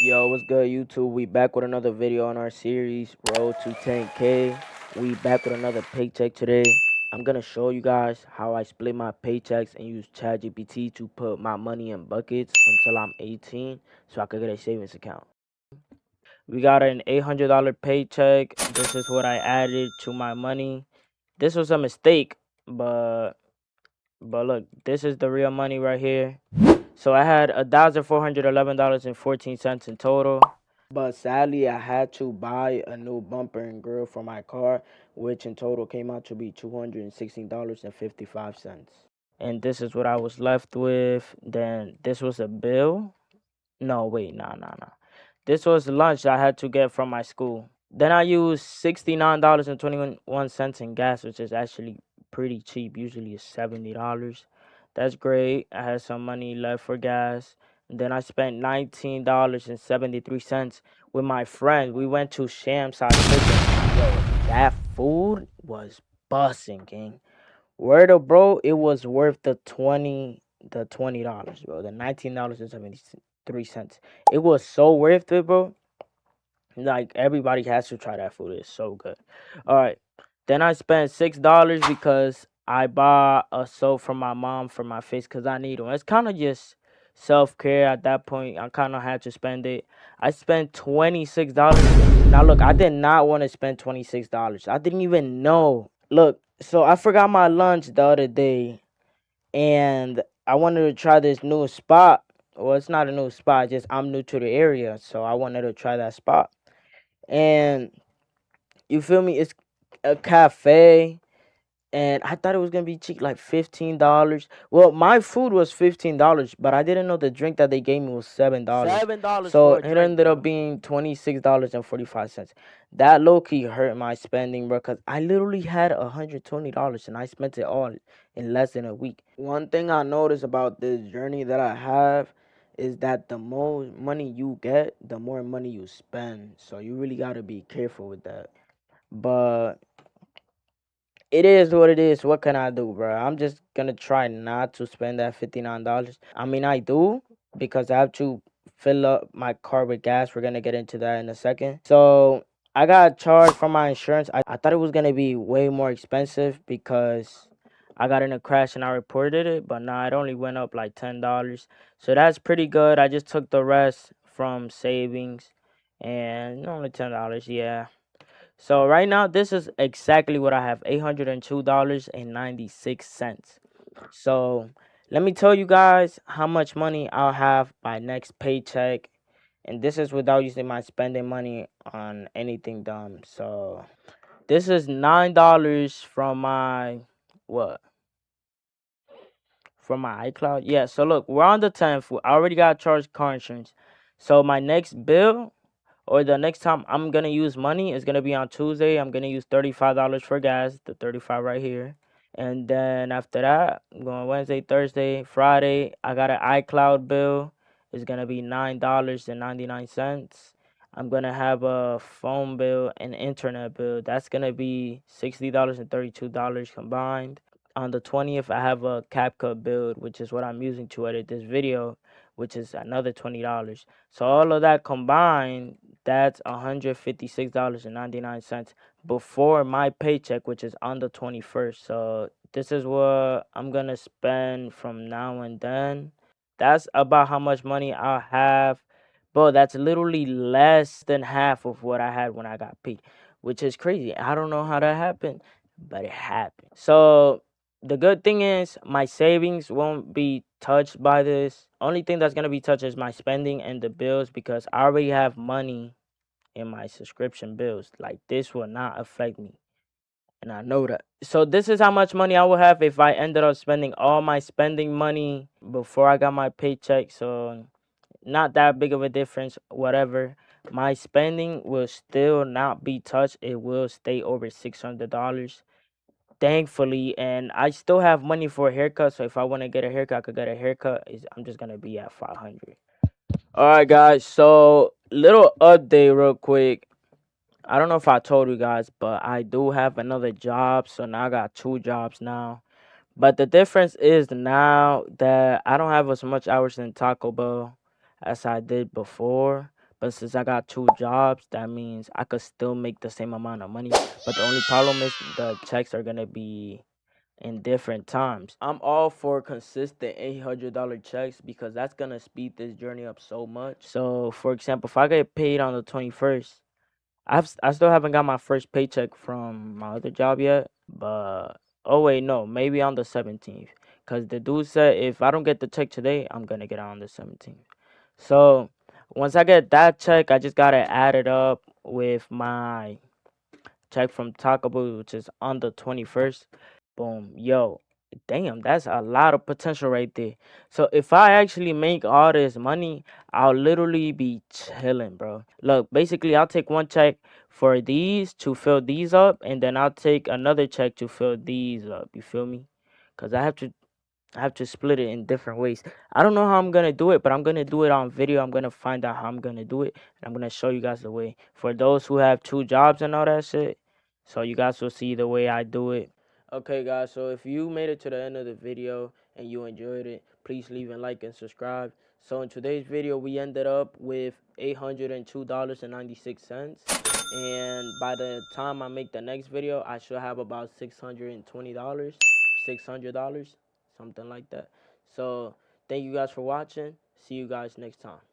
Yo, what's good, YouTube? We back with another video on our series, Road to 10K. We back with another paycheck today. I'm gonna show you guys how I split my paychecks and use ChatGPT to put my money in buckets until I'm 18 so I could get a savings account. We got an $800 paycheck. This is what I added to my money. This was a mistake, but look, this is the real money right here. So I had $1,411.14 in total. But sadly, I had to buy a new bumper and grill for my car, which in total came out to be $216.55. And this is what I was left with. Then this was a bill. No, wait, nah. This was lunch I had to get from my school. Then I used $69.21 in gas, which is actually pretty cheap. Usually it's $70. That's great. I had some money left for gas. And then I spent $19.73 with my friend. We went to Shamside Chicken. Yo, that food was busting, gang. Word up, bro, it was worth the $20, bro. The $19.73. It was so worth it, bro. Like everybody has to try that food. It's so good. All right. Then I spent $6 because I bought a soap from my mom for my face because I need one. It's kind of just self care at that point. I kind of had to spend it. I spent $26. Now look, I did not want to spend $26. I didn't even know. Look, so I forgot my lunch the other day, and I wanted to try this new spot. Well, it's not a new spot. Just I'm new to the area, so I wanted to try that spot. And you feel me? It's a cafe, and I thought it was gonna be cheap, like $15. Well, my food was $15, but I didn't know the drink that they gave me was $7. $7 So for a it drink, ended bro. up being $26.45. That low key hurt my spending, bro, because I literally had $120 and I spent it all in less than a week. One thing I noticed about this journey that I have is that the more money you get, the more money you spend. So you really gotta be careful with that. But it is what it is. What can I do, bro? I'm just gonna try not to spend that $59. I mean, I do because I have to fill up my car with gas. We're gonna get into that in a second. So I got charged for my insurance. I thought it was gonna be way more expensive because I got in a crash and I reported it, but nah, it only went up like $10. So that's pretty good. I just took the rest from savings and only $10, yeah. So right now, this is exactly what I have, $802.96. So let me tell you guys how much money I'll have by next paycheck. And this is without using my spending money on anything dumb. So this is $9 from my what? From my iCloud. Yeah, so look, we're on the 10th. I already got charged car insurance. So my next bill or the next time I'm gonna use money is gonna be on Tuesday. I'm gonna use $35 for gas, the 35 right here. And then after that, I'm going Wednesday, Thursday, Friday. I got an iCloud bill. It's gonna be $9.99. I'm gonna have a phone bill and internet bill. That's gonna be $60.32 combined. On the 20th, I have a CapCut build, which is what I'm using to edit this video, which is another $20. So all of that combined, that's $156.99 before my paycheck, which is on the 21st. So this is what I'm gonna spend from now and then. That's about how much money I'll have. Bro, that's literally less than half of what I had when I got paid, which is crazy. I don't know how that happened, but it happened. So the good thing is my savings won't be touched by this. Only thing that's gonna be touched is my spending and the bills because I already have money in my subscription bills. Like this will not affect me. And I know that. So this is how much money I will have if I ended up spending all my spending money before I got my paycheck. So not that big of a difference, whatever. My spending will still not be touched. It will stay over $600. Thankfully, and I still have money for a haircut. So if I want to get a haircut, I could get a haircut. I'm just gonna be at 500. All right, guys. So little update, real quick. I don't know if I told you guys, but I do have another job. So now I got two jobs now. But the difference is now that I don't have as much hours in Taco Bell as I did before. But since I got 2 jobs, that means I could still make the same amount of money. But the only problem is the checks are gonna be in different times. I'm all for consistent $800 checks because that's gonna speed this journey up so much. So, for example, if I get paid on the 21st, I still haven't got my first paycheck from my other job yet, but oh wait, no, maybe on the 17th. Cause the dude said if I don't get the check today, I'm gonna get it on the 17th. So once I get that check, I just gotta add it up with my check from Taco Bell, which is on the 21st. Boom, yo, damn, that's a lot of potential right there. So if I actually make all this money, I'll literally be chilling, bro. Look, basically, I'll take one check for these to fill these up, and then I'll take another check to fill these up. You feel me? Cause I have to split it in different ways. I don't know how I'm gonna do it, but I'm gonna do it on video. I'm gonna find out how I'm gonna do it, and I'm gonna show you guys the way. For those who have 2 jobs and all that shit, so you guys will see the way I do it. Okay, guys. So if you made it to the end of the video and you enjoyed it, please leave a like and subscribe. So in today's video, we ended up with $802.96. And by the time I make the next video, I should have about $620, $600, something like that. So thank you guys for watching. See you guys next time.